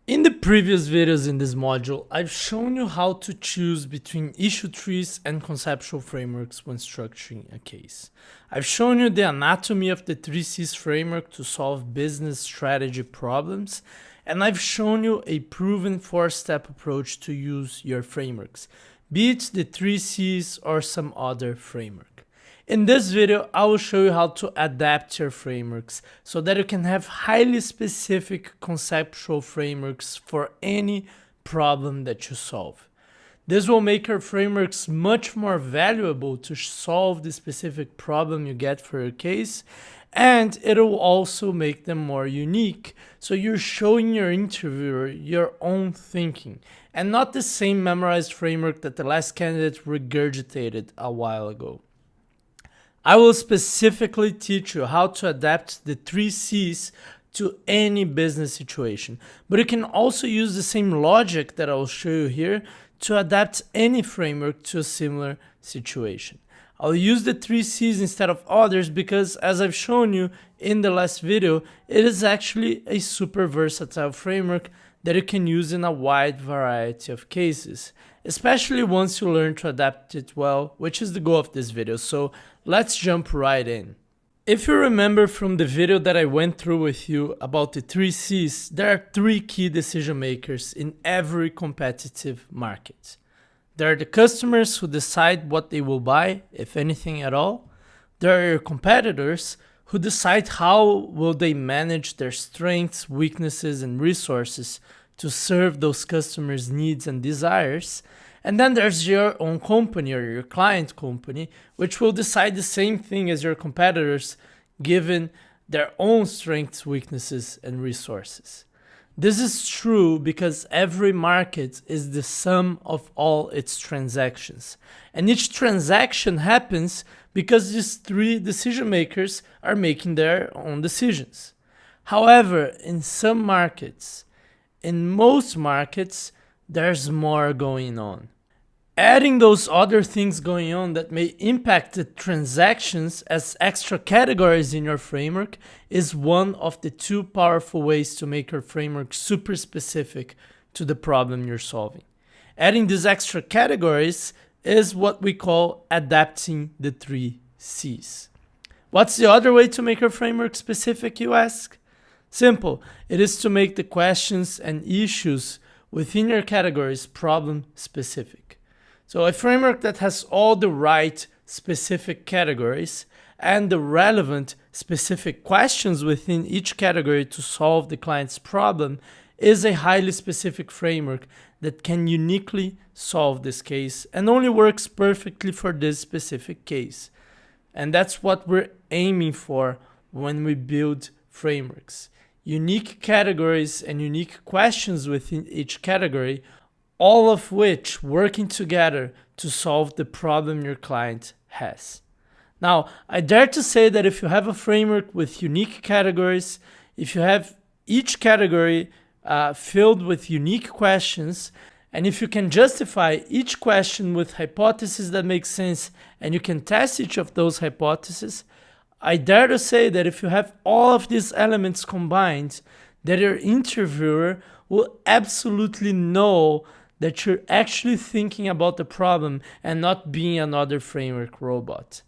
In the previous videos in this module, I've shown you how to choose between issue trees and conceptual frameworks when structuring a case. I've shown you the anatomy of the 3Cs framework to solve business strategy problems, and I've shown you a proven 4-step approach to use your frameworks, be it the 3Cs or some other framework. In this video, I will show you how to adapt your frameworks so that you can have highly specific conceptual frameworks for any problem that you solve. This will make your frameworks much more valuable to solve the specific problem you get for your case, and it will also make them more unique, so you're showing your interviewer your own thinking and not the same memorized framework that the last candidate regurgitated a while ago. I will specifically teach you how to adapt the 3Cs to any business situation, but you can also use the same logic that I will show you here to adapt any framework to a similar situation. I'll use the 3Cs instead of others because, as I've shown you in the last video, it is actually a super versatile framework that you can use in a wide variety of cases, especially once you learn to adapt it well, which is the goal of this video. So let's jump right in. If you remember from the video that I went through with you about the 3Cs, there are 3 key decision makers in every competitive market. There are the customers who decide what they will buy, if anything at all. There are your competitors who decide how will they manage their strengths, weaknesses, and resources to serve those customers' needs and desires. And then there's your own company or your client company, which will decide the same thing as your competitors given their own strengths, weaknesses, and resources. This is true because every market is the sum of all its transactions. And each transaction happens because these 3 decision makers are making their own decisions. However, in some markets, in most markets, there's more going on. Adding those other things going on that may impact the transactions as extra categories in your framework is one of the 2 powerful ways to make your framework super specific to the problem you're solving. Adding these extra categories is what we call adapting the 3 Cs. What's the other way to make your framework specific, you ask? Simple. It is to make the questions and issues within your categories problem specific. So a framework that has all the right specific categories and the relevant specific questions within each category to solve the client's problem is a highly specific framework that can uniquely solve this case and only works perfectly for this specific case. And that's what we're aiming for when we build frameworks. Unique categories and unique questions within each category, all of which working together to solve the problem your client has. Now, I dare to say that if you have a framework with unique categories, if you have each category filled with unique questions, and if you can justify each question with hypotheses that make sense, and you can test each of those hypotheses, I dare to say that if you have all of these elements combined, that your interviewer will absolutely know that you're actually thinking about the problem and not being another framework robot.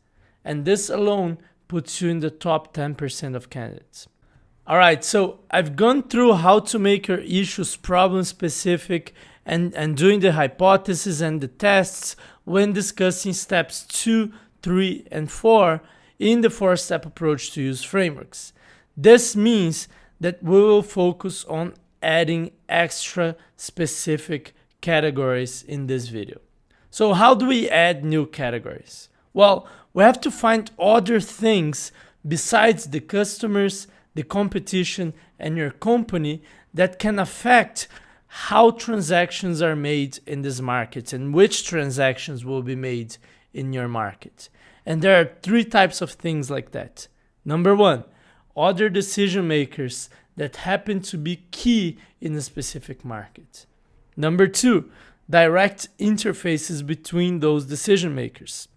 And this alone puts you in the top 10% of candidates. Alright, so I've gone through how to make your issues problem specific and doing the hypothesis and the tests when discussing steps 2, 3, and 4 in the 4-step approach to use frameworks. This means that we will focus on adding extra specific categories in this video. So how do we add new categories? Well, we have to find other things besides the customers, the competition, and your company that can affect how transactions are made in this market and which transactions will be made in your market. And there are 3 types of things like that. Number 1, other decision makers that happen to be key in a specific market. Number 2, direct interfaces between those decision makers.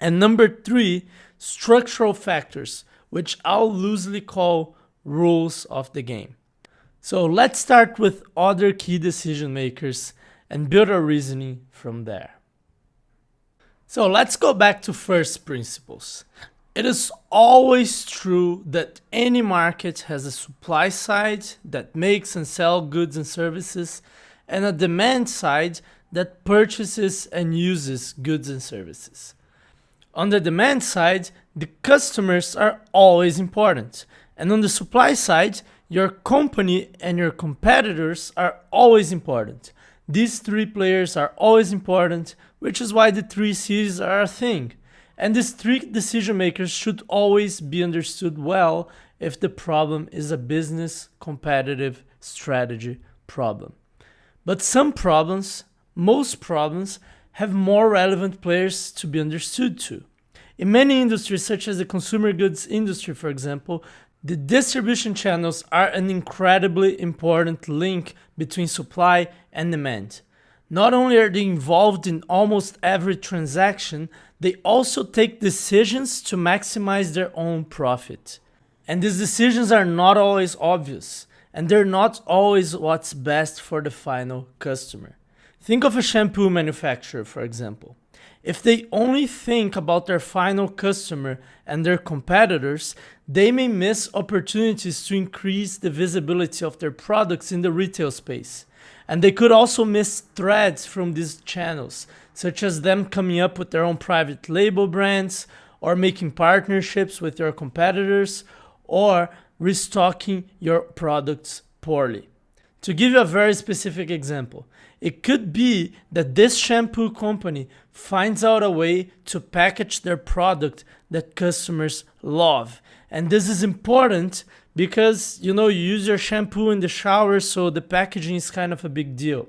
And number 3, structural factors, which I'll loosely call rules of the game. So let's start with other key decision makers and build our reasoning from there. So let's go back to first principles. It is always true that any market has a supply side that makes and sells goods and services, and a demand side that purchases and uses goods and services. On the demand side, the customers are always important, and on the supply side, your company and your competitors are always important. These three players are always important, which is why the 3Cs are a thing. And these three decision makers should always be understood well if the problem is a business competitive strategy problem. But some problems, most problems, have more relevant players to be understood too. In many industries, such as the consumer goods industry, for example, the distribution channels are an incredibly important link between supply and demand. Not only are they involved in almost every transaction, they also take decisions to maximize their own profit. And these decisions are not always obvious, and they're not always what's best for the final customer. Think of a shampoo manufacturer, for example. If they only think about their final customer and their competitors, they may miss opportunities to increase the visibility of their products in the retail space. And they could also miss threads from these channels, such as them coming up with their own private label brands, or making partnerships with your competitors, or restocking your products poorly. To give you a very specific example, it could be that this shampoo company finds out a way to package their product that customers love. And this is important because, you use your shampoo in the shower, so the packaging is kind of a big deal.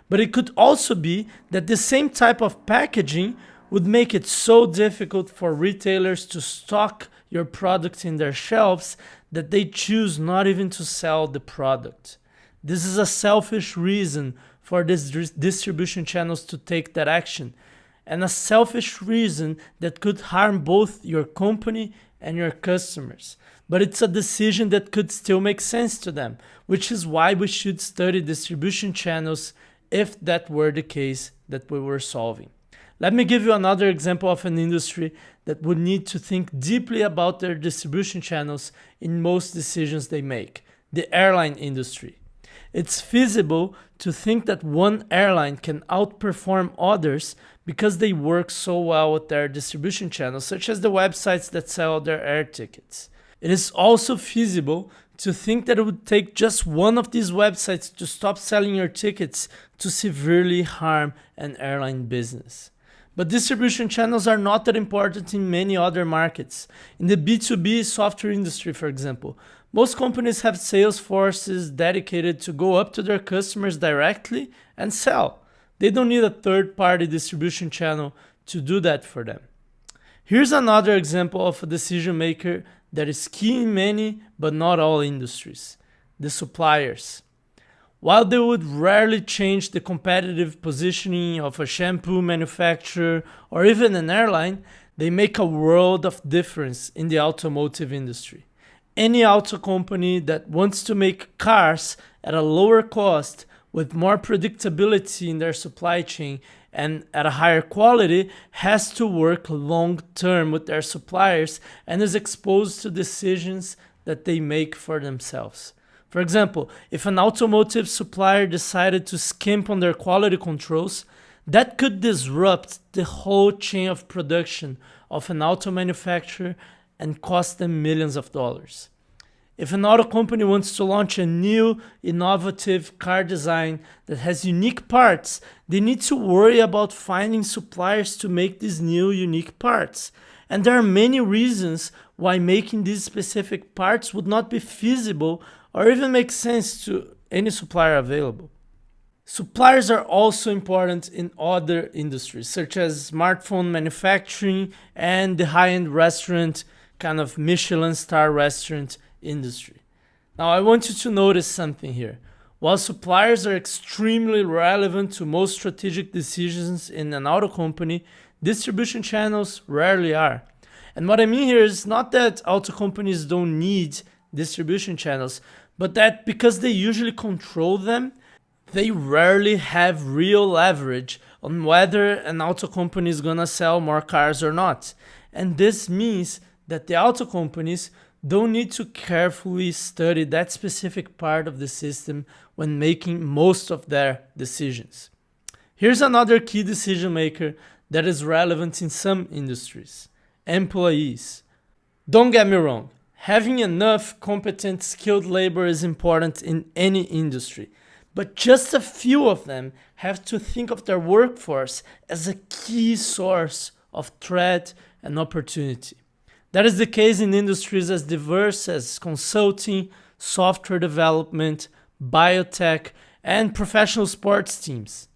But it could also be that the same type of packaging would make it so difficult for retailers to stock your product in their shelves that they choose not even to sell the product. This is a selfish reason for these distribution channels to take that action, and a selfish reason that could harm both your company and your customers. But it's a decision that could still make sense to them, which is why we should study distribution channels if that were the case that we were solving. Let me give you another example of an industry that would need to think deeply about their distribution channels in most decisions they make: the airline industry. It's feasible to think that one airline can outperform others because they work so well with their distribution channels, such as the websites that sell their air tickets. It is also feasible to think that it would take just one of these websites to stop selling your tickets to severely harm an airline business. But distribution channels are not that important in many other markets. In the B2B software industry, for example, most companies have sales forces dedicated to go up to their customers directly and sell. They don't need a third-party distribution channel to do that for them. Here's another example of a decision maker that is key in many but not all industries: the suppliers. While they would rarely change the competitive positioning of a shampoo manufacturer or even an airline, they make a world of difference in the automotive industry. Any auto company that wants to make cars at a lower cost, with more predictability in their supply chain, and at a higher quality, has to work long term with their suppliers and is exposed to decisions that they make for themselves. For example, if an automotive supplier decided to skimp on their quality controls, that could disrupt the whole chain of production of an auto manufacturer and cost them millions of dollars. If an auto company wants to launch a new, innovative car design that has unique parts, they need to worry about finding suppliers to make these new, unique parts. And there are many reasons why making these specific parts would not be feasible or even make sense to any supplier available. Suppliers are also important in other industries, such as smartphone manufacturing and the high-end restaurant, kind of Michelin star restaurant industry. Now, I want you to notice something here. While suppliers are extremely relevant to most strategic decisions in an auto company, distribution channels rarely are. And what I mean here is not that auto companies don't need distribution channels, but that because they usually control them, they rarely have real leverage on whether an auto company is gonna sell more cars or not. And this means that the auto companies don't need to carefully study that specific part of the system when making most of their decisions. Here's another key decision maker that is relevant in some industries: employees. Don't get me wrong, having enough competent, skilled labor is important in any industry, but just a few of them have to think of their workforce as a key source of threat and opportunity. That is the case in industries as diverse as consulting, software development, biotech, and professional sports teams.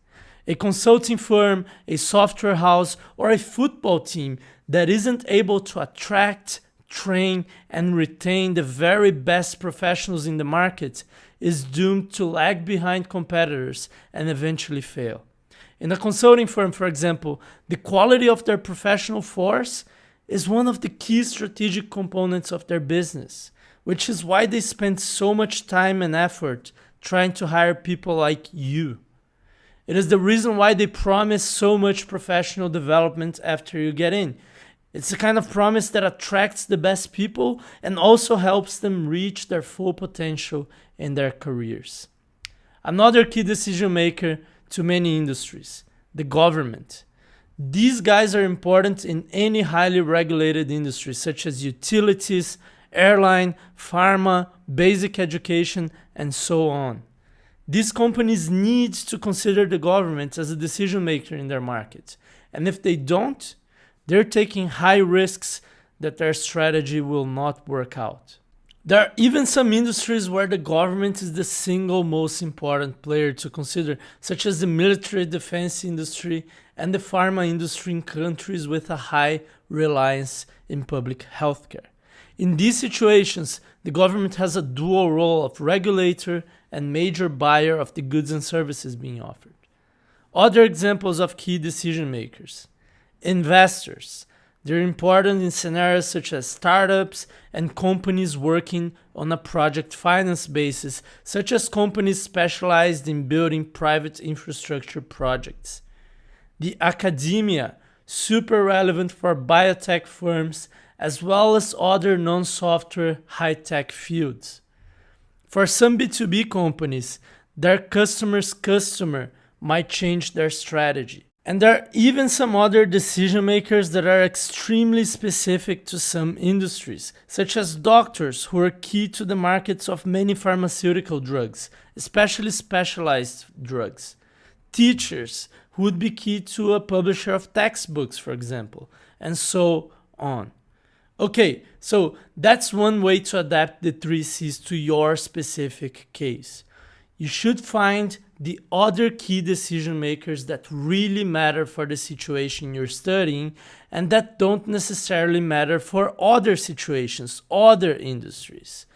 A consulting firm, a software house, or a football team that isn't able to attract, train, and retain the very best professionals in the market is doomed to lag behind competitors and eventually fail. In a consulting firm, for example, the quality of their professional force is one of the key strategic components of their business, which is why they spend so much time and effort trying to hire people like you. It is the reason why they promise so much professional development after you get in. It's the kind of promise that attracts the best people and also helps them reach their full potential in their careers. Another key decision maker to many industries: the government. These guys are important in any highly regulated industry, such as utilities, airline, pharma, basic education, and so on. These companies need to consider the government as a decision maker in their market. And if they don't, they're taking high risks that their strategy will not work out. There are even some industries where the government is the single most important player to consider, such as the military defense industry and the pharma industry in countries with a high reliance in public healthcare. In these situations, the government has a dual role of regulator and major buyer of the goods and services being offered. Other examples of key decision makers: investors. They're important in scenarios such as startups and companies working on a project finance basis, such as companies specialized in building private infrastructure projects. The academia, super relevant for biotech firms, as well as other non-software high-tech fields. For some B2B companies, their customer's customer might change their strategy. And there are even some other decision makers that are extremely specific to some industries, such as doctors who are key to the markets of many pharmaceutical drugs, especially specialized drugs. Teachers who would be key to a publisher of textbooks, for example, and so on. Okay, so that's one way to adapt the 3 C's to your specific case. You should find the other key decision makers that really matter for the situation you're studying and that don't necessarily matter for other situations, other industries.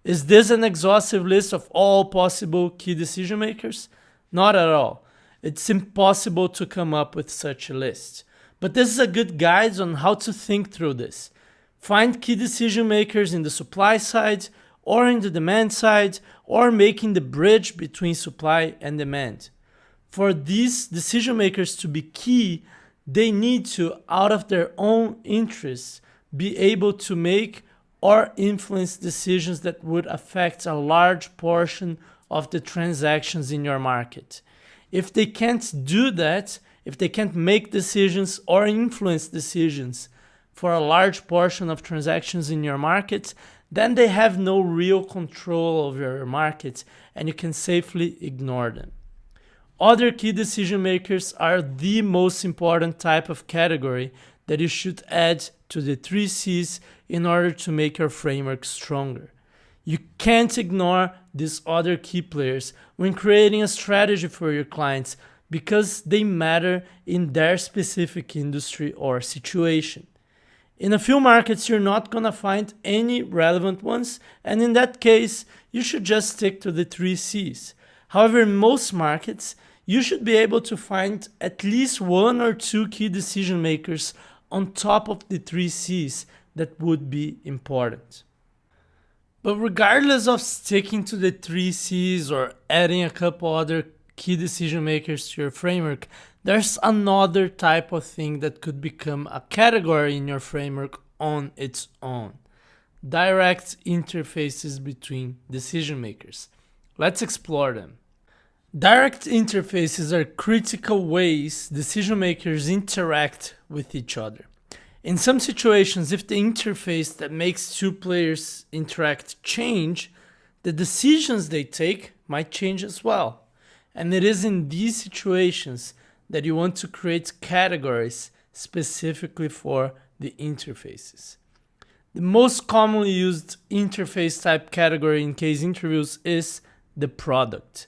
Is this an exhaustive list of all possible key decision makers? Not at all. It's impossible to come up with such a list. But this is a good guide on how to think through this. Find key decision makers in the supply side or in the demand side, or making the bridge between supply and demand. For these decision makers to be key, they need to, out of their own interests, be able to make or influence decisions that would affect a large portion of the transactions in your market. If they can't do that, if they can't make decisions or influence decisions for a large portion of transactions in your market, then they have no real control over your market and you can safely ignore them. Other key decision makers are the most important type of category that you should add to the 3 C's in order to make your framework stronger. You can't ignore these other key players when creating a strategy for your clients because they matter in their specific industry or situation. In a few markets, you're not going to find any relevant ones, and in that case, you should just stick to the 3 C's. However, in most markets, you should be able to find at least 1 or 2 key decision makers on top of the 3 C's that would be important. But regardless of sticking to the 3Cs or adding a couple other key decision makers to your framework, there's another type of thing that could become a category in your framework on its own. Direct interfaces between decision makers. Let's explore them. Direct interfaces are critical ways decision makers interact with each other. In some situations, if the interface that makes two players interact change, the decisions they take might change as well. And it is in these situations that you want to create categories specifically for the interfaces. The most commonly used interface type category in case interviews is the product.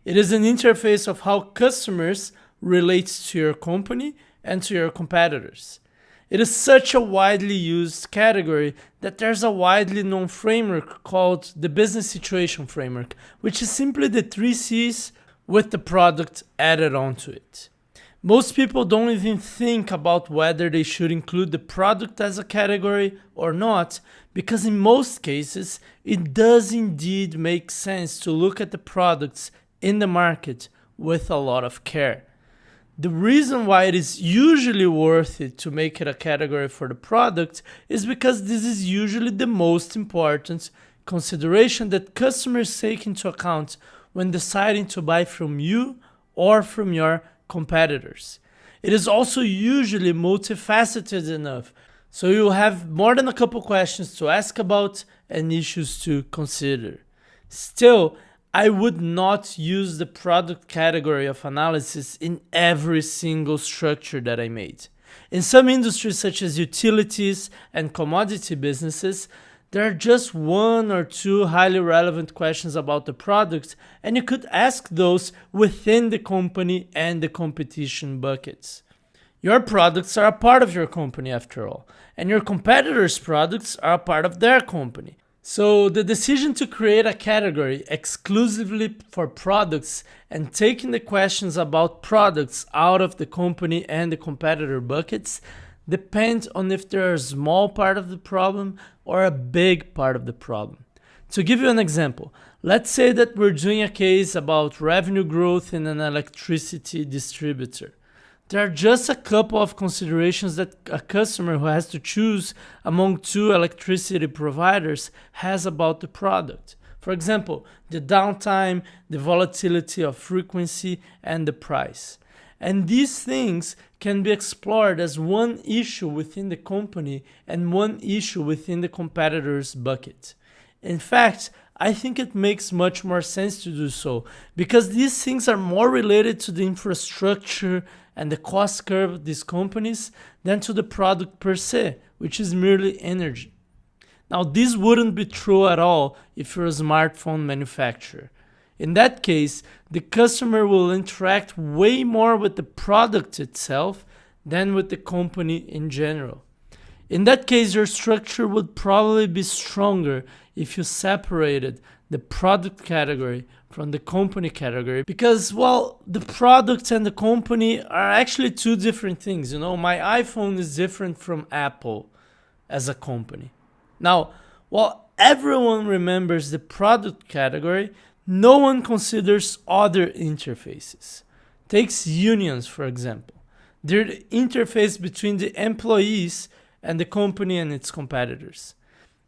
It is an interface of how customers relate to your company and to your competitors. It is such a widely used category that there's a widely known framework called the Business Situation Framework, which is simply the 3Cs with the product added onto it. Most people don't even think about whether they should include the product as a category or not, because in most cases, it does indeed make sense to look at the products in the market with a lot of care. The reason why it is usually worth it to make it a category for the product is because this is usually the most important consideration that customers take into account when deciding to buy from you or from your competitors. It is also usually multifaceted enough, so you'll have more than a couple questions to ask about and issues to consider. Still, I would not use the product category of analysis in every single structure that I made. In some industries such as utilities and commodity businesses, there are just one or two highly relevant questions about the product, and you could ask those within the company and the competition buckets. Your products are a part of your company after all, and your competitors' products are a part of their company. So the decision to create a category exclusively for products and taking the questions about products out of the company and the competitor buckets depends on if they're a small part of the problem or a big part of the problem. To give you an example, let's say that we're doing a case about revenue growth in an electricity distributor. There are just a couple of considerations that a customer who has to choose among two electricity providers has about the product. For example, the downtime, the volatility of frequency, and the price. And these things can be explored as one issue within the company and one issue within the competitor's bucket. In fact, I think it makes much more sense to do so because these things are more related to the infrastructure and the cost curve of these companies than to the product per se, which is merely energy. Now, this wouldn't be true at all if you're a smartphone manufacturer. In that case, the customer will interact way more with the product itself than with the company in general. In that case, your structure would probably be stronger if you separated the product category from the company category because, well, the product and the company are actually two different things. My iPhone is different from Apple as a company. Now, while everyone remembers the product category, no one considers other interfaces. Take unions, for example. They're the interface between the employees and the company and its competitors.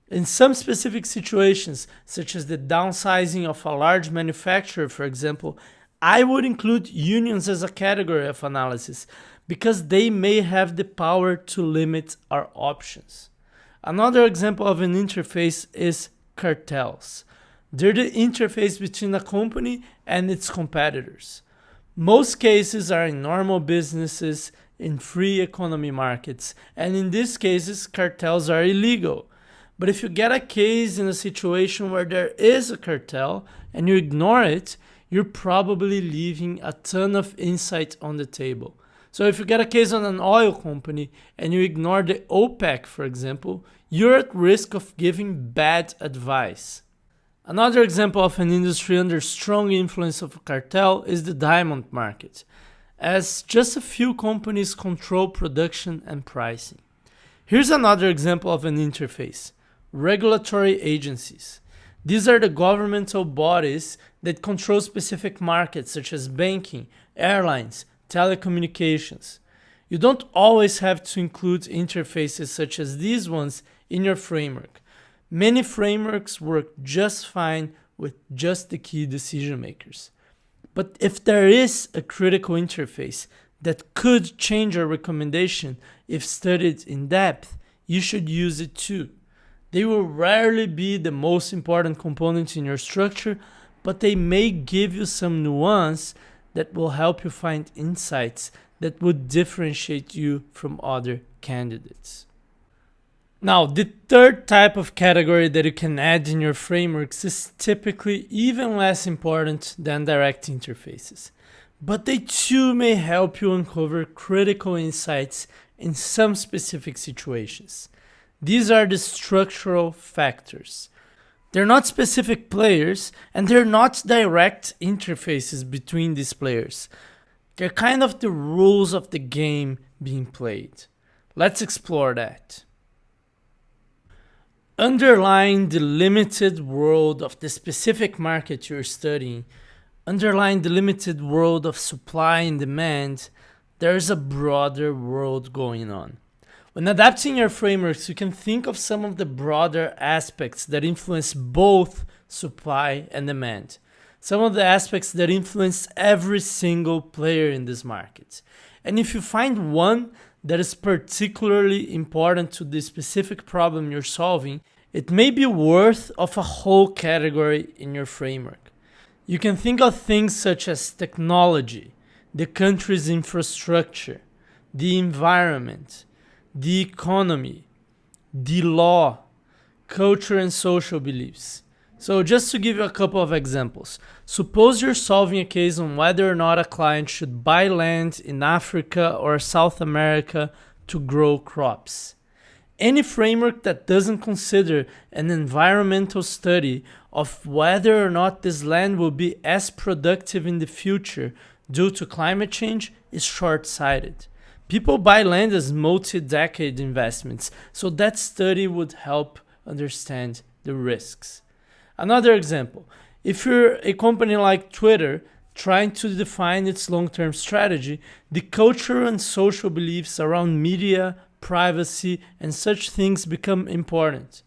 In some specific situations, such as the downsizing of a large manufacturer, for example, I would include unions as a category of analysis because they may have the power to limit our options. Another example of an interface is cartels. They're the interface between a company and its competitors. Most cases are in normal businesses, in free economy markets, and in these cases, cartels are illegal. But if you get a case in a situation where there is a cartel and you ignore it, you're probably leaving a ton of insight on the table. So if you get a case on an oil company and you ignore the OPEC, for example, you're at risk of giving bad advice. Another example of an industry under strong influence of a cartel is the diamond market, as just a few companies control production and pricing. Here's another example of an interface: regulatory agencies. These are the governmental bodies that control specific markets such as banking, airlines, telecommunications. You don't always have to include interfaces such as these ones in your framework. Many frameworks work just fine with just the key decision makers. But if there is a critical interface that could change your recommendation if studied in depth, you should use it too. They will rarely be the most important component in your structure, but they may give you some nuance that will help you find insights that would differentiate you from other candidates. Now, the third type of category that you can add in your frameworks is typically even less important than direct interfaces, but they too may help you uncover critical insights in some specific situations. These are the structural factors. They're not specific players, and they're not direct interfaces between these players. They're kind of the rules of the game being played. Let's explore that. Underlying the limited world of the specific market you're studying, underlying the limited world of supply and demand, there's a broader world going on. When adapting your frameworks, you can think of some of the broader aspects that influence both supply and demand. Some of the aspects that influence every single player in this market. And if you find one that is particularly important to the specific problem you're solving, it may be worth of a whole category in your framework. You can think of things such as technology, the country's infrastructure, the environment, the economy, the law, culture and social beliefs. So just to give you a couple of examples, suppose you're solving a case on whether or not a client should buy land in Africa or South America to grow crops. Any framework that doesn't consider an environmental study of whether or not this land will be as productive in the future due to climate change is short-sighted. People buy land as multi-decade investments, so that study would help understand the risks. Another example, if you're a company like Twitter trying to define its long-term strategy, the cultural and social beliefs around media, privacy, and such things become important.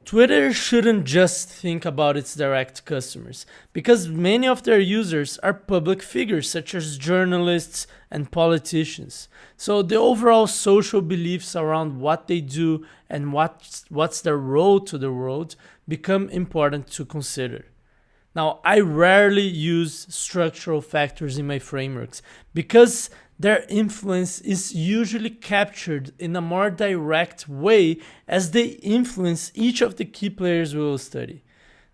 Twitter shouldn't just think about its direct customers, because many of their users are public figures such as journalists and politicians. So the overall social beliefs around what they do and what's their role to the world become important to consider. Now, I rarely use structural factors in my frameworks because their influence is usually captured in a more direct way as they influence each of the key players we will study.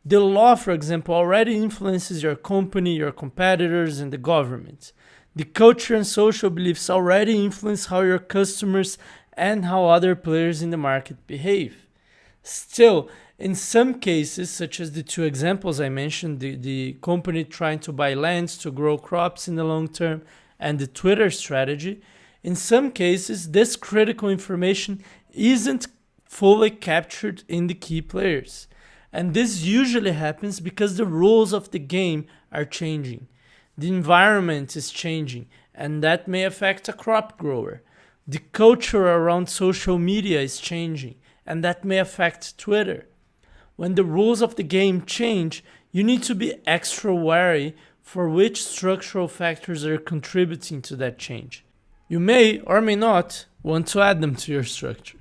The law, for example, already influences your company, your competitors, and the government. The culture and social beliefs already influence how your customers and how other players in the market behave. Still, in some cases, such as the two examples I mentioned, the company trying to buy lands to grow crops in the long term, and the Twitter strategy, in some cases, this critical information isn't fully captured in the key players. And this usually happens because the rules of the game are changing. The environment is changing, and that may affect a crop grower. The culture around social media is changing, and that may affect Twitter. When the rules of the game change, you need to be extra wary for which structural factors are contributing to that change. You may or may not want to add them to your structure.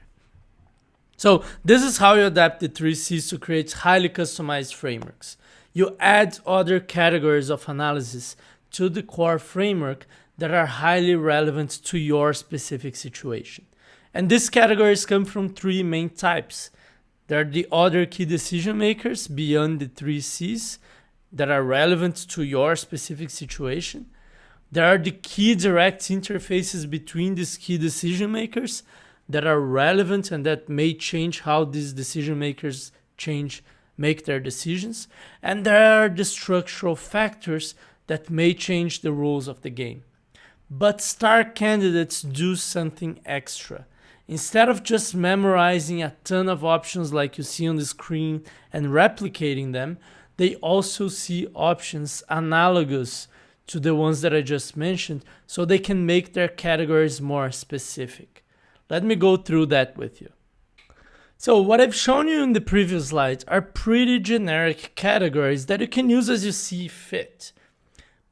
So this is how you adapt the 3 C's to create highly customized frameworks. You add other categories of analysis to the core framework that are highly relevant to your specific situation. And these categories come from 3 main types. There are the other key decision makers beyond the 3 C's that are relevant to your specific situation. There are the key direct interfaces between these key decision makers that are relevant and that may change how these decision makers make their decisions. And there are the structural factors that may change the rules of the game. But star candidates do something extra. Instead of just memorizing a ton of options like you see on the screen and replicating them, they also see options analogous to the ones that I just mentioned, so they can make their categories more specific. Let me go through that with you. So what I've shown you in the previous slides are pretty generic categories that you can use as you see fit.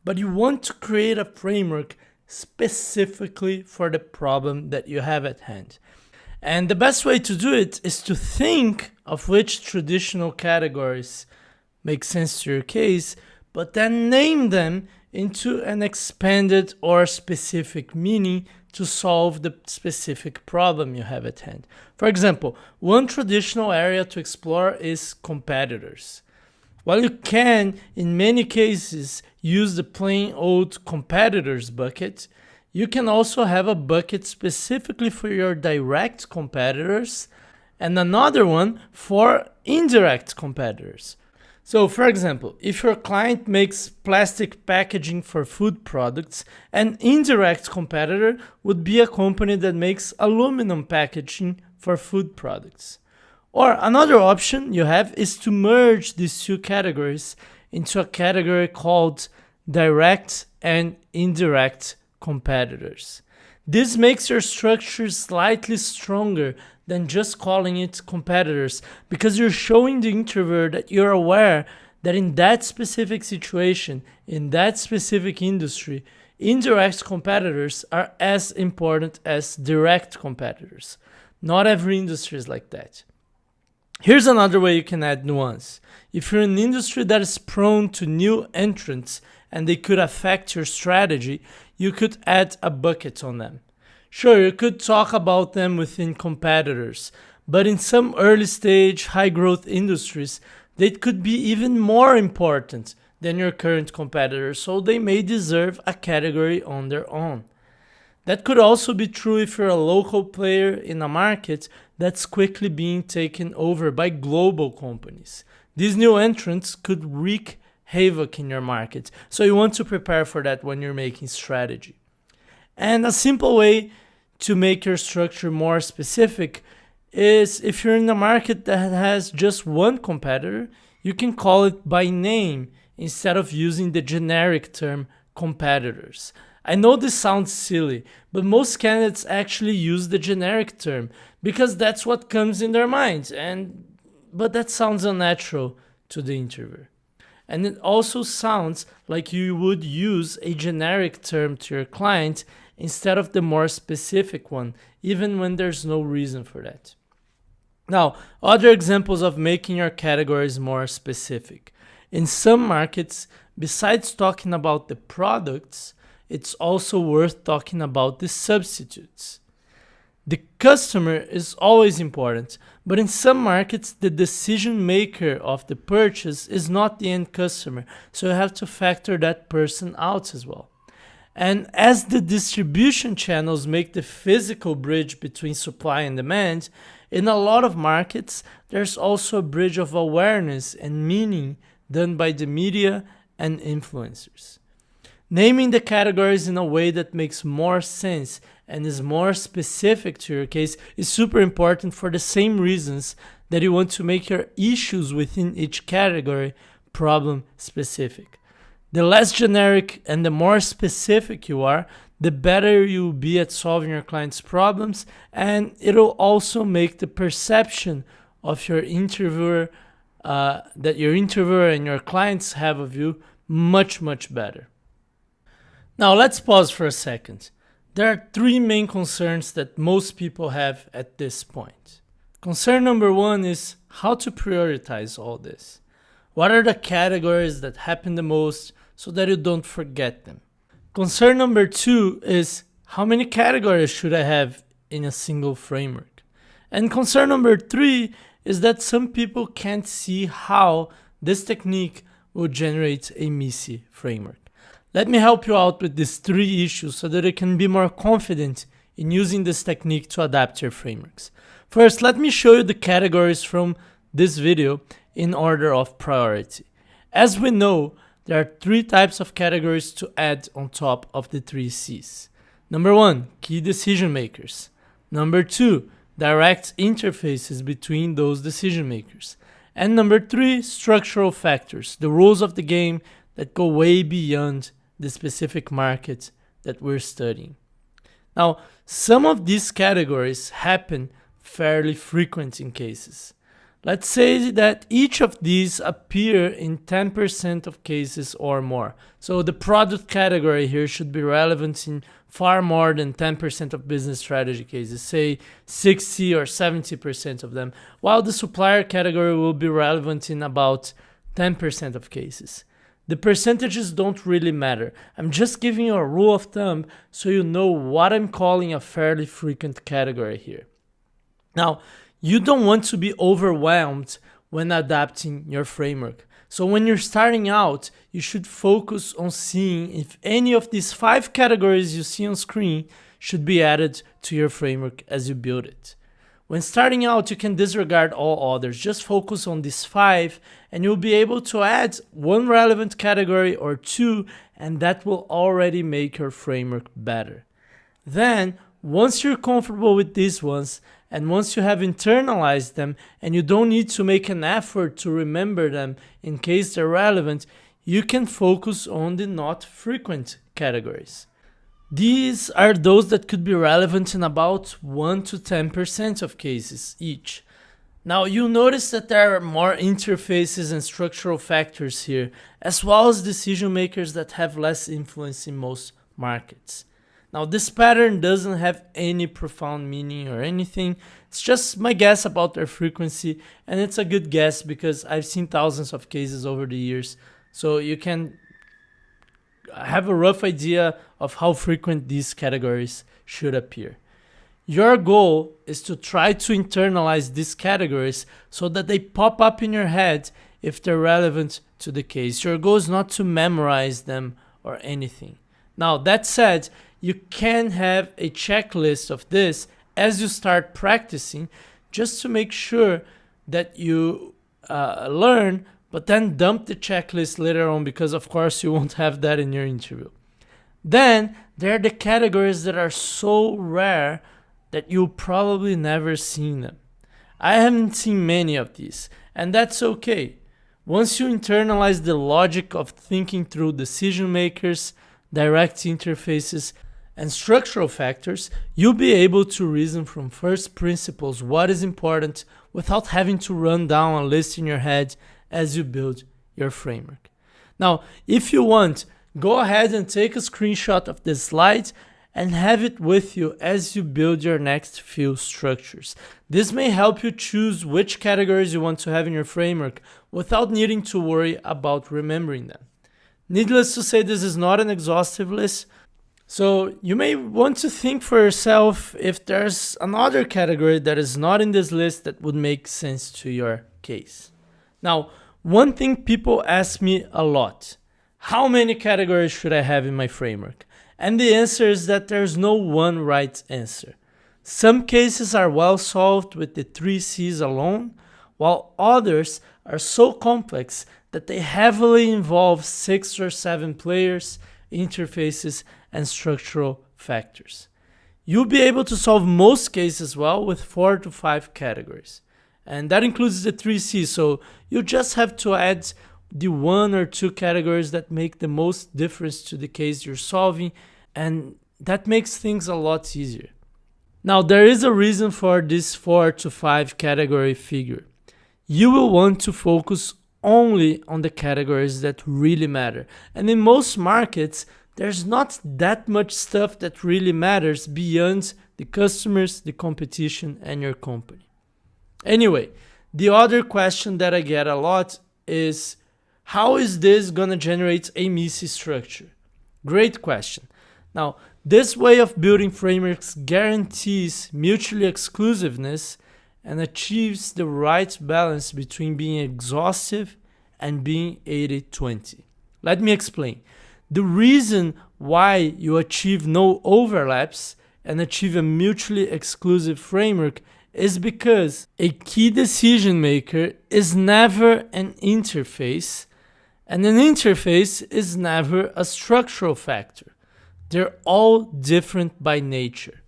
But you want to create a framework specifically for the problem that you have at hand. And the best way to do it is to think of which traditional categories make sense to your case, but then name them into an expanded or specific meaning to solve the specific problem you have at hand. For example, one traditional area to explore is competitors. While you can, in many cases, use the plain old competitors bucket, you can also have a bucket specifically for your direct competitors and another one for indirect competitors. So, for example, if your client makes plastic packaging for food products, an indirect competitor would be a company that makes aluminum packaging for food products. Or another option you have is to merge these two categories into a category called direct and indirect competitors. This makes your structure slightly stronger than just calling it competitors, because you're showing the interviewer that you're aware that in that specific situation, in that specific industry, indirect competitors are as important as direct competitors. Not every industry is like that. Here's another way you can add nuance. If you're in an industry that is prone to new entrants and they could affect your strategy, you could add a bucket on them. Sure, you could talk about them within competitors, but in some early stage, high growth industries, they could be even more important than your current competitors, so they may deserve a category on their own. That could also be true if you're a local player in a market that's quickly being taken over by global companies. These new entrants could wreak havoc in your market, so you want to prepare for that when you're making strategy. And a simple way to make your structure more specific is if you're in a market that has just one competitor, you can call it by name instead of using the generic term competitors. I know this sounds silly, but most candidates actually use the generic term because that's what comes in their minds, but that sounds unnatural to the interviewer. And it also sounds like you would use a generic term to your client instead of the more specific one, even when there's no reason for that. Now, other examples of making your categories more specific. In some markets, besides talking about the products, it's also worth talking about the substitutes. The customer is always important, but in some markets, the decision maker of the purchase is not the end customer, so you have to factor that person out as well. And as the distribution channels make the physical bridge between supply and demand, in a lot of markets, there's also a bridge of awareness and meaning done by the media and influencers. Naming the categories in a way that makes more sense and is more specific to your case is super important for the same reasons that you want to make your issues within each category problem specific. The less generic and the more specific you are, the better you'll be at solving your client's problems, and it'll also make the perception of your interviewer, that your interviewer and your clients have of you much, much better. Now let's pause for a second. There are three main concerns that most people have at this point. Concern number one is how to prioritize all this. What are the categories that happen the most so that you don't forget them? Concern number two is how many categories should I have in a single framework? And concern number three is that some people can't see how this technique will generate a messy framework. Let me help you out with these three issues so that you can be more confident in using this technique to adapt your frameworks. First, let me show you the categories from this video in order of priority. As we know, there are three types of categories to add on top of the three C's. Number one, key decision makers. Number 2, direct interfaces between those decision makers. And number 3, structural factors, the rules of the game that go way beyond the specific market that we're studying. Now, some of these categories happen fairly frequent in cases. Let's say that each of these appear in 10% of cases or more. So the product category here should be relevant in far more than 10% of business strategy cases, say 60 or 70% of them, while the supplier category will be relevant in about 10% of cases. The percentages don't really matter. I'm just giving you a rule of thumb so you know what I'm calling a fairly frequent category here. Now, you don't want to be overwhelmed when adapting your framework. So when you're starting out, you should focus on seeing if any of these 5 categories you see on screen should be added to your framework as you build it. When starting out, you can disregard all others. Just focus on these 5 and you'll be able to add 1 relevant category or 2, and that will already make your framework better. Then, once you're comfortable with these ones, and once you have internalized them and you don't need to make an effort to remember them in case they're relevant, you can focus on the not frequent categories. These are those that could be relevant in about 1 to 10% of cases each. Now you'll notice that there are more interfaces and structural factors here, as well as decision makers that have less influence in most markets. Now this pattern doesn't have any profound meaning or anything, it's just my guess about their frequency, and it's a good guess because I've seen thousands of cases over the years, so you can have a rough idea of how frequent these categories should appear. Your goal is to try to internalize these categories so that they pop up in your head if they're relevant to the case. Your goal is not to memorize them or anything. Now, that said, you can have a checklist of this as you start practicing, just to make sure that you learn, but then dump the checklist later on because of course you won't have that in your interview. Then there are the categories that are so rare that you'll probably never seen them. I haven't seen many of these, and that's okay. Once you internalize the logic of thinking through decision makers, direct interfaces, and structural factors, you'll be able to reason from first principles what is important without having to run down a list in your head as you build your framework. Now, if you want, go ahead and take a screenshot of this slide and have it with you as you build your next few structures. This may help you choose which categories you want to have in your framework without needing to worry about remembering them. Needless to say, this is not an exhaustive list, so you may want to think for yourself if there's another category that is not in this list that would make sense to your case. Now, one thing people ask me a lot: how many categories should I have in my framework? And the answer is that there's no one right answer. Some cases are well solved with the 3 C's alone, while others are so complex that they heavily involve 6 or 7 players, interfaces, and structural factors. You'll be able to solve most cases well with 4 to 5 categories. And that includes the 3 C's, so you just have to add the 1 or 2 categories that make the most difference to the case you're solving, and that makes things a lot easier. Now, there is a reason for this 4 to 5 category figure. You will want to focus only on the categories that really matter. And in most markets, there's not that much stuff that really matters beyond the customers, the competition, and your company. Anyway, the other question that I get a lot is, how is this gonna generate a MISI structure? Great question. Now, this way of building frameworks guarantees mutually exclusiveness and achieves the right balance between being exhaustive and being 80-20. Let me explain. The reason why you achieve no overlaps and achieve a mutually exclusive framework is because a key decision maker is never an interface, and an interface is never a structural factor. They're all different by nature.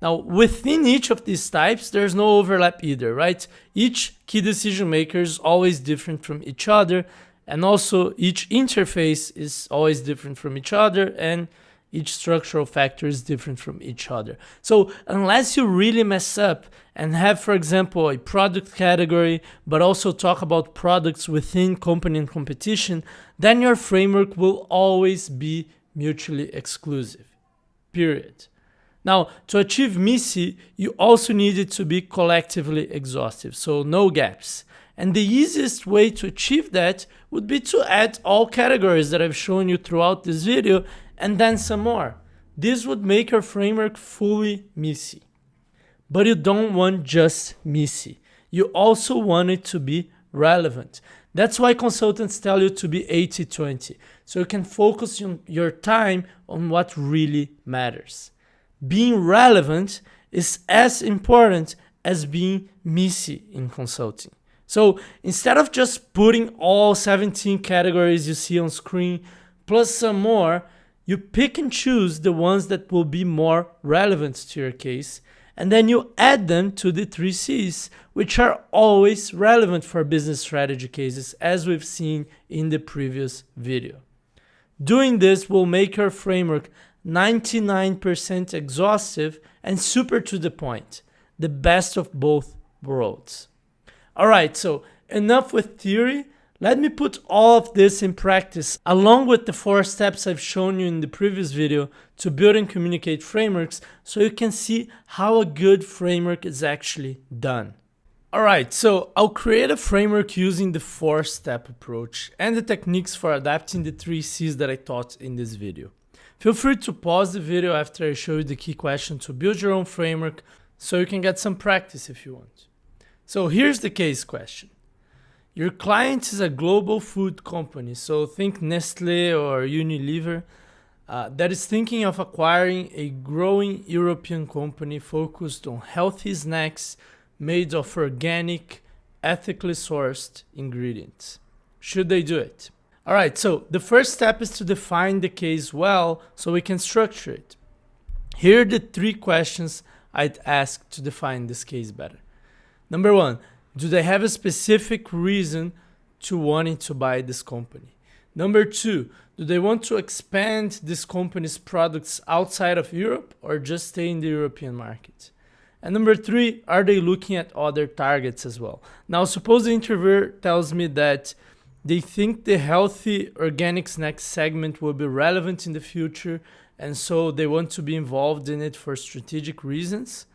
Now, within each of these types, there's no overlap either, right? Each key decision maker is always different from each other, and also each interface is always different from each other, and each structural factor is different from each other. So unless you really mess up and have, for example, a product category, but also talk about products within company and competition, then your framework will always be mutually exclusive, period. Now, to achieve MISI, you also need it to be collectively exhaustive, so no gaps. And the easiest way to achieve that would be to add all categories that I've shown you throughout this video and then some more. This would make your framework fully MISI. But you don't want just MISI. You also want it to be relevant. That's why consultants tell you to be 80-20, so you can focus your time on what really matters. Being relevant is as important as being MISI in consulting. So instead of just putting all 17 categories you see on screen plus some more, you pick and choose the ones that will be more relevant to your case, and then you add them to the 3 C's, which are always relevant for business strategy cases, as we've seen in the previous video. Doing this will make your framework 99% exhaustive and super to the point, the best of both worlds. Alright, so enough with theory. Let me put all of this in practice along with the 4 steps I've shown you in the previous video to build and communicate frameworks, so you can see how a good framework is actually done. Alright, so I'll create a framework using the 4-step approach and the techniques for adapting the 3 C's that I taught in this video. Feel free to pause the video after I show you the key question to build your own framework so you can get some practice if you want. So here's the case question. Your client is a global food company, so think Nestle or Unilever, that is thinking of acquiring a growing European company focused on healthy snacks made of organic, ethically sourced ingredients. Should they do it? Alright, so the first step is to define the case well so we can structure it. Here are the 3 questions I'd ask to define this case better. Number 1, do they have a specific reason to wanting to buy this company? Number 2, do they want to expand this company's products outside of Europe or just stay in the European market? And number 3, are they looking at other targets as well? Now, suppose the interviewer tells me that they think the healthy organic snack segment will be relevant in the future, and so they want to be involved in it for strategic reasons.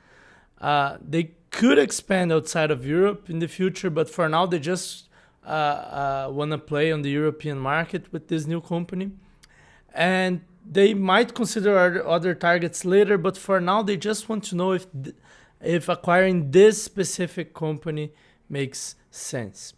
They could expand outside of Europe in the future, but for now they just want to play on the European market with this new company. And they might consider other targets later, but for now they just want to know if acquiring this specific company makes sense.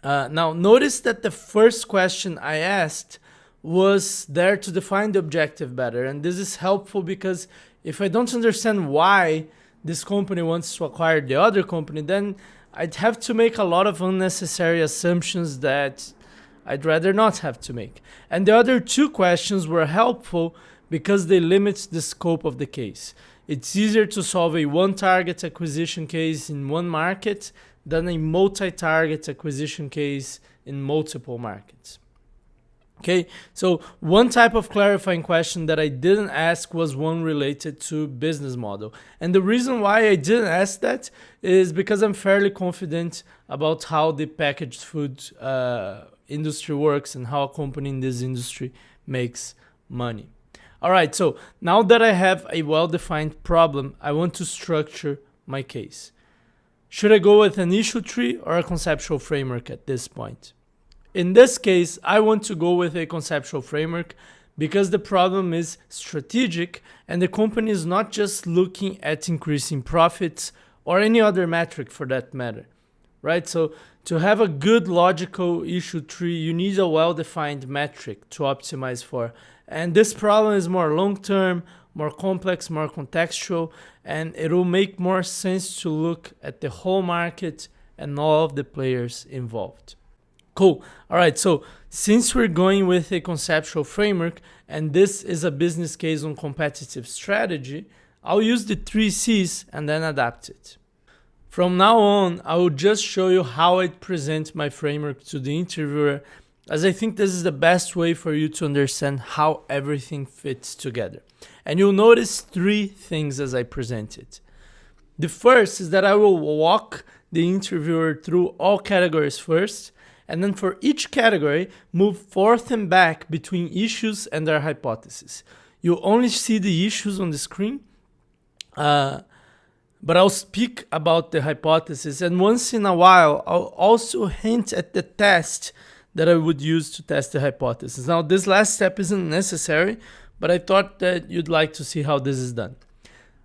Now notice that the first question I asked was there to define the objective better, and this is helpful because if I don't understand why this company wants to acquire the other company, then I'd have to make a lot of unnecessary assumptions that I'd rather not have to make. And the other 2 questions were helpful because they limit the scope of the case. It's easier to solve a one-target acquisition case in one market than a multi-target acquisition case in multiple markets. Okay, so one type of clarifying question that I didn't ask was one related to business model. And the reason why I didn't ask that is because I'm fairly confident about how the packaged food industry works and how a company in this industry makes money. All right, so now that I have a well-defined problem, I want to structure my case. Should I go with an issue tree or a conceptual framework at this point? In this case, I want to go with a conceptual framework because the problem is strategic and the company is not just looking at increasing profits or any other metric for that matter, right? So to have a good logical issue tree, you need a well-defined metric to optimize for. And this problem is more long-term, more complex, more contextual, and it will make more sense to look at the whole market and all of the players involved. Cool. All right. So since we're going with a conceptual framework and this is a business case on competitive strategy, I'll use the 3Cs and then adapt it. From now on, I will just show you how I present my framework to the interviewer, as I think this is the best way for you to understand how everything fits together. And you'll notice 3 things as I present it. The first is that I will walk the interviewer through all categories first, and then for each category, move forth and back between issues and their hypothesis. You'll only see the issues on the screen, but I'll speak about the hypothesis, and once in a while, I'll also hint at the test that I would use to test the hypothesis. Now, this last step isn't necessary, but I thought that you'd like to see how this is done.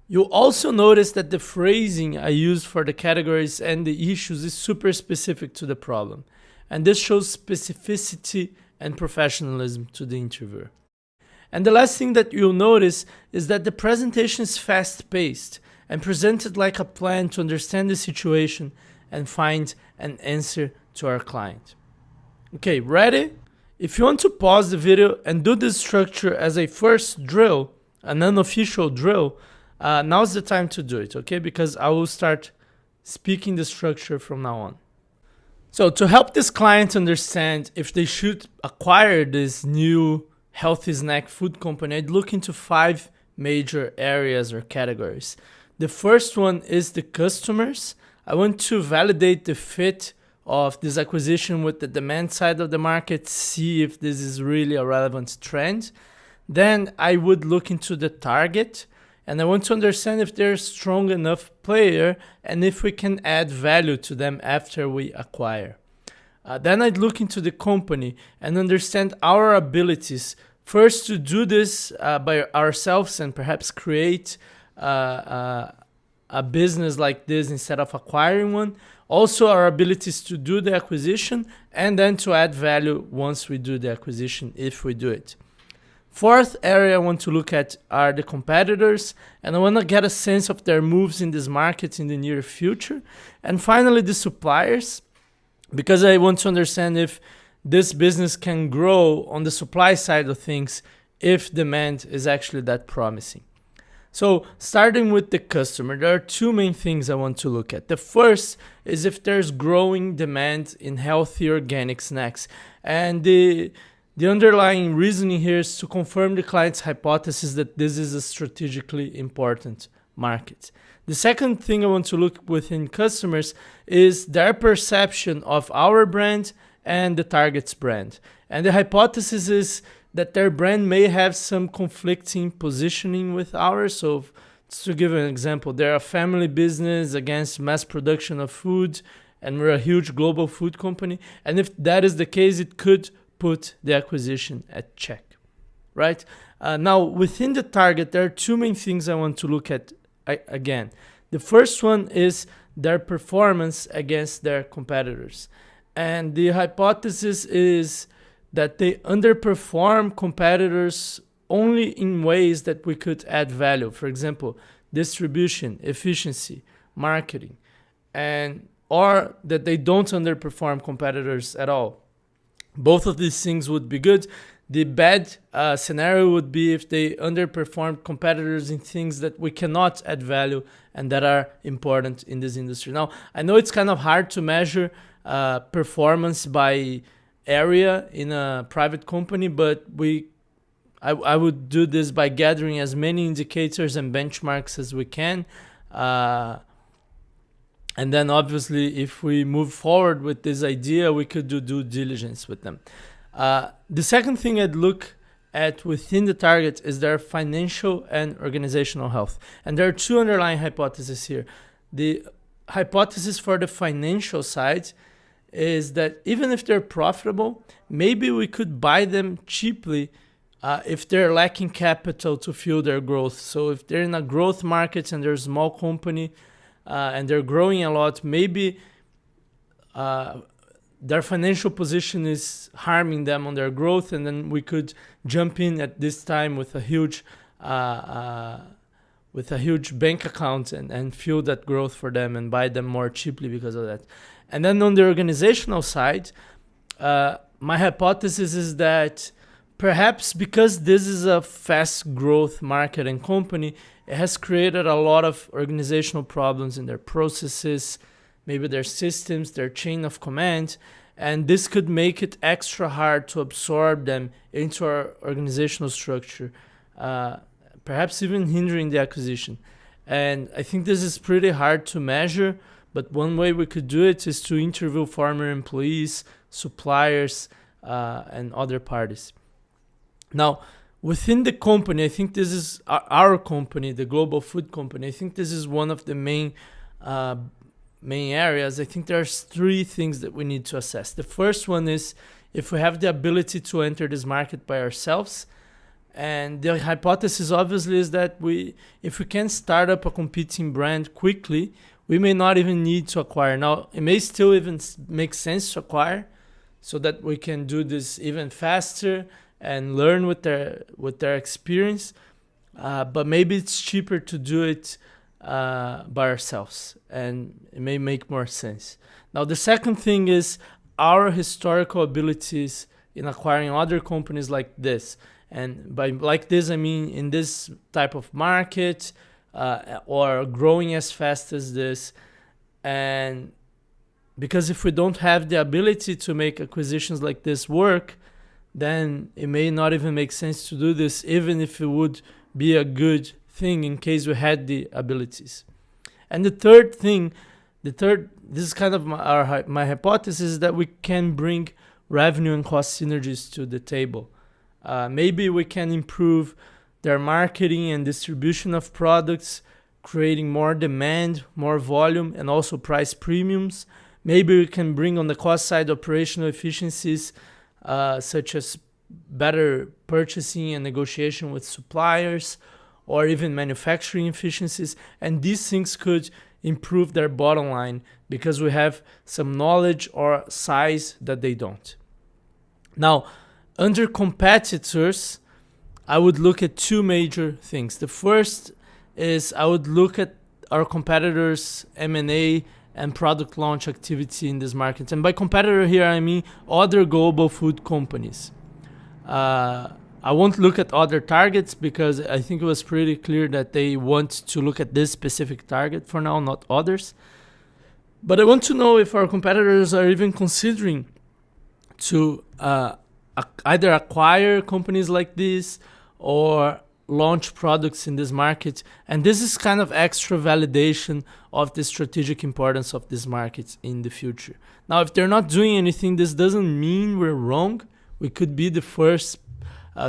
You'll also notice that the phrasing I use for the categories and the issues is super specific to the problem. And this shows specificity and professionalism to the interviewer. And the last thing that you'll notice is that the presentation is fast-paced and presented like a plan to understand the situation and find an answer to our client. Okay, ready? If you want to pause the video and do this structure as a first drill, an unofficial drill, now's the time to do it, okay? Because I will start speaking the structure from now on. So to help this client understand if they should acquire this new healthy snack food company, I'd look into 5 major areas or categories. The first one is the customers. I want to validate the fit of this acquisition with the demand side of the market, see if this is really a relevant trend. Then I would look into the target, and I want to understand if they're a strong enough player and if we can add value to them after we acquire. Then I'd look into the company and understand our abilities, first to do this by ourselves and perhaps create a business like this instead of acquiring one. Also our abilities to do the acquisition and then to add value once we do the acquisition, if we do it. Fourth area I want to look at are the competitors, and I want to get a sense of their moves in this market in the near future. And finally, the suppliers, because I want to understand if this business can grow on the supply side of things if demand is actually that promising. So starting with the customer, there are 2 main things I want to look at. The first is if there's growing demand in healthy organic snacks. And the underlying reasoning here is to confirm the client's hypothesis that this is a strategically important market. The second thing I want to look within customers is their perception of our brand and the target's brand. And the hypothesis is that their brand may have some conflicting positioning with ours. So to give an example, they're a family business against mass production of food, and we're a huge global food company. And if that is the case, it could put the acquisition at check, right? Now, within the target, there are 2 main things I want to look at again. The first one is their performance against their competitors. And the hypothesis is that they underperform competitors only in ways that we could add value. For example, distribution, efficiency, marketing, or that they don't underperform competitors at all. Both of these things would be good. The bad scenario would be if they underperform competitors in things that we cannot add value and that are important in this industry. Now, I know it's kind of hard to measure performance by area in a private company, but I would do this by gathering as many indicators and benchmarks as we can. And then obviously, if we move forward with this idea, we could do due diligence with them. The second thing I'd look at within the target is their financial and organizational health. And there are 2 underlying hypotheses here. The hypothesis for the financial side is that even if they're profitable, maybe we could buy them cheaply if they're lacking capital to fuel their growth. So if they're in a growth market and they're a small company, and they're growing a lot, maybe their financial position is harming them on their growth, and then we could jump in at this time with a huge bank account and fuel that growth for them and buy them more cheaply because of that. And then on the organizational side, my hypothesis is that perhaps because this is a fast growth market and company, it has created a lot of organizational problems in their processes, maybe their systems, their chain of command, and this could make it extra hard to absorb them into our organizational structure, perhaps even hindering the acquisition. And I think this is pretty hard to measure, but one way we could do it is to interview former employees, suppliers, and other parties. Now, within the company, I think this is our company, the global food company. I think this is one of the main areas. I think there's three things that we need to assess. The first one is if we have the ability to enter this market by ourselves. And the hypothesis obviously is that if we can start up a competing brand quickly, we may not even need to acquire. Now, it may still even make sense to acquire so that we can do this even faster and learn with their experience, but maybe it's cheaper to do it by ourselves, and it may make more sense. Now, the second thing is our historical abilities in acquiring other companies like this. And by like this, I mean in this type of market or growing as fast as this. And because if we don't have the ability to make acquisitions like this work, then it may not even make sense to do this, even if it would be a good thing in case we had the abilities. And the third thing, this is kind of my hypothesis, is that we can bring revenue and cost synergies to the table. Maybe we can improve their marketing and distribution of products, creating more demand, more volume, and also price premiums. Maybe we can bring on the cost side operational efficiencies, such as better purchasing and negotiation with suppliers, or even manufacturing efficiencies. And these things could improve their bottom line because we have some knowledge or size that they don't. Now, under competitors, I would look at two major things. The first is I would look at our competitors' M&A and product launch activity in this market. And by competitor here, I mean other global food companies. I won't look at other targets because I think it was pretty clear that they want to look at this specific target for now, not others. But I want to know if our competitors are even considering to either acquire companies like this or launch products in this market. And this is kind of extra validation of the strategic importance of this market in the future. Now, if they're not doing anything, this doesn't mean we're wrong. We could be the first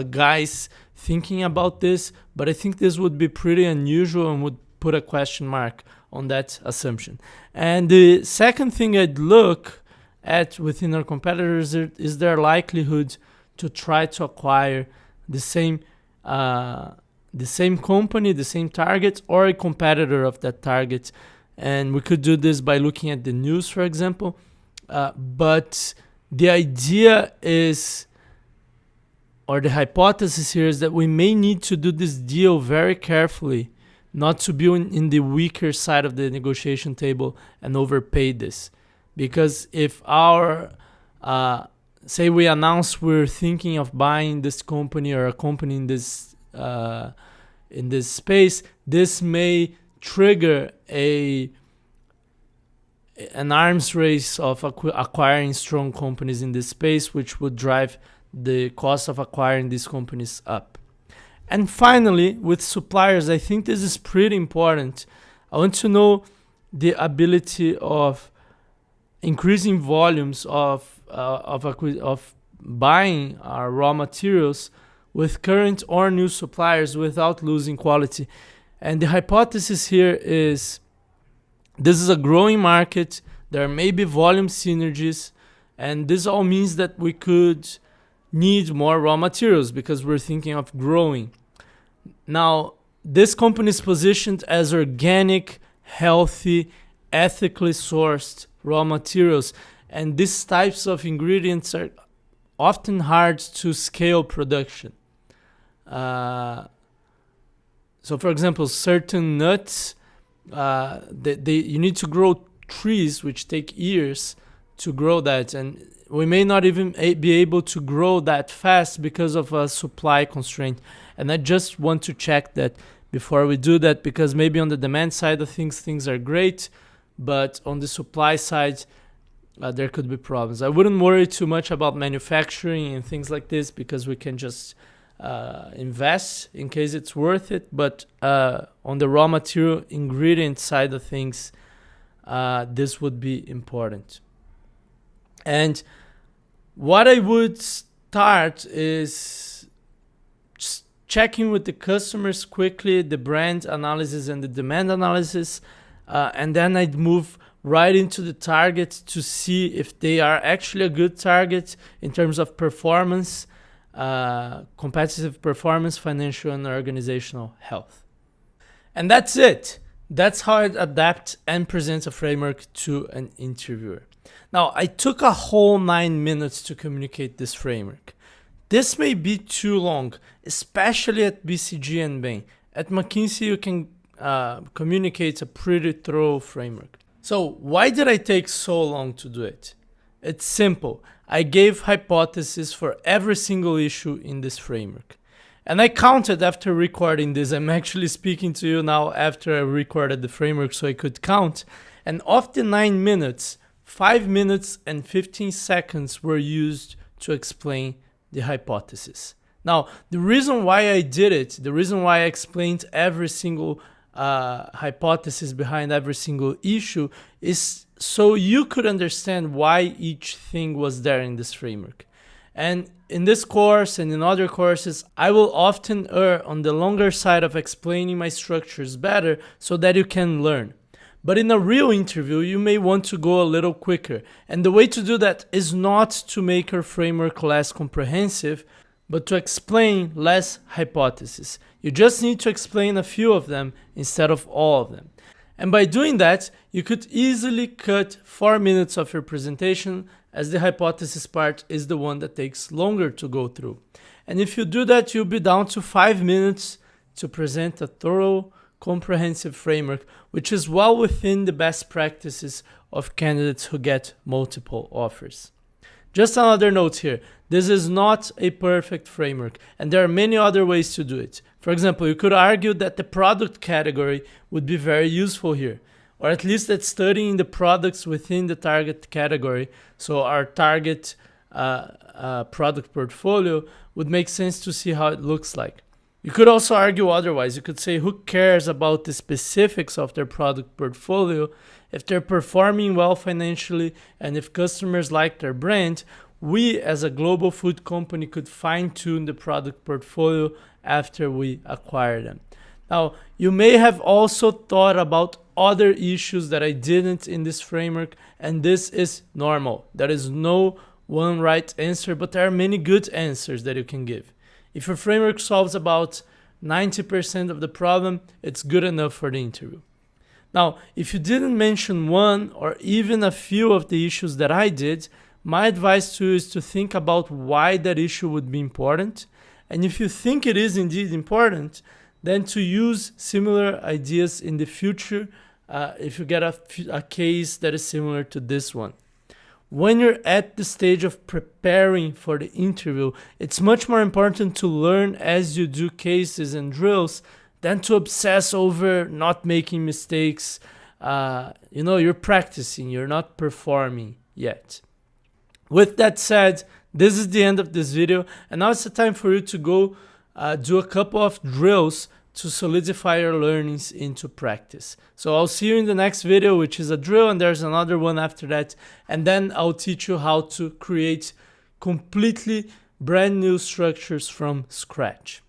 guys thinking about this, but I think this would be pretty unusual and would put a question mark on that assumption. And the second thing I'd look at within our competitors is their likelihood to try to acquire the same company, the same target, or a competitor of that target. And we could do this by looking at the news, for example. But the idea is, or the hypothesis here is that we may need to do this deal very carefully, not to be in the weaker side of the negotiation table and overpay this. Because if our, say we announce we're thinking of buying this company or a company in this space, this may trigger an arms race of acquiring strong companies in this space, which would drive the cost of acquiring these companies up. And finally, with suppliers, I think this is pretty important. I want to know the ability of increasing volumes of buying our raw materials with current or new suppliers without losing quality. And the hypothesis here is this is a growing market. There may be volume synergies, and this all means that we could need more raw materials because we're thinking of growing. Now, this company is positioned as organic, healthy, ethically sourced raw materials, and these types of ingredients are often hard to scale production. So, for example, certain nuts, you need to grow trees which take years to grow that, and we may not even be able to grow that fast because of a supply constraint. And I just want to check that before we do that, because maybe on the demand side of things are great, but on the supply side, there could be problems. I wouldn't worry too much about manufacturing and things like this, because we can just invest in case it's worth it. But on the raw material ingredient side of things, this would be important. And what I would start is just checking with the customers quickly, the brand analysis and the demand analysis, and then I'd move right into the target to see if they are actually a good target in terms of performance, competitive performance, financial and organizational health. And that's it. That's how I'd adapt and present a framework to an interviewer. Now, I took a whole 9 minutes to communicate this framework. This may be too long, especially at BCG and Bain. At McKinsey, you can communicate a pretty thorough framework. So why did I take so long to do it? It's simple. I gave hypotheses for every single issue in this framework. And I counted after recording this. I'm actually speaking to you now after I recorded the framework so I could count. And of the 9 minutes, 5 minutes and 15 seconds were used to explain the hypothesis. Now, the reason why I did it, the reason why I explained every single hypothesis behind every single issue is so you could understand why each thing was there in this framework. And in this course and in other courses, I will often err on the longer side of explaining my structures better so that you can learn. But in a real interview, you may want to go a little quicker. And the way to do that is not to make your framework less comprehensive, but to explain less hypotheses. You just need to explain a few of them instead of all of them. And by doing that, you could easily cut 4 minutes of your presentation, as the hypothesis part is the one that takes longer to go through. And if you do that, you'll be down to 5 minutes to present a thorough, comprehensive framework, which is well within the best practices of candidates who get multiple offers. Just another note here, this is not a perfect framework, and there are many other ways to do it. For example, you could argue that the product category would be very useful here, or at least that studying the products within the target category, so our target product portfolio, would make sense to see how it looks like. You could also argue otherwise. You could say, who cares about the specifics of their product portfolio? If they're performing well financially and if customers like their brand, we as a global food company could fine-tune the product portfolio after we acquire them. Now, you may have also thought about other issues that I didn't in this framework, and this is normal. There is no one right answer, but there are many good answers that you can give. If your framework solves about 90% of the problem, it's good enough for the interview. Now, if you didn't mention one or even a few of the issues that I did, my advice to you is to think about why that issue would be important. And if you think it is indeed important, then to use similar ideas in the future if you get a case that is similar to this one. When you're at the stage of preparing for the interview, it's much more important to learn as you do cases and drills than to obsess over not making mistakes. You're practicing, you're not performing yet. With that said, this is the end of this video, and now it's the time for you to go do a couple of drills to solidify your learnings into practice. So I'll see you in the next video, which is a drill, and there's another one after that. And then I'll teach you how to create completely brand new structures from scratch.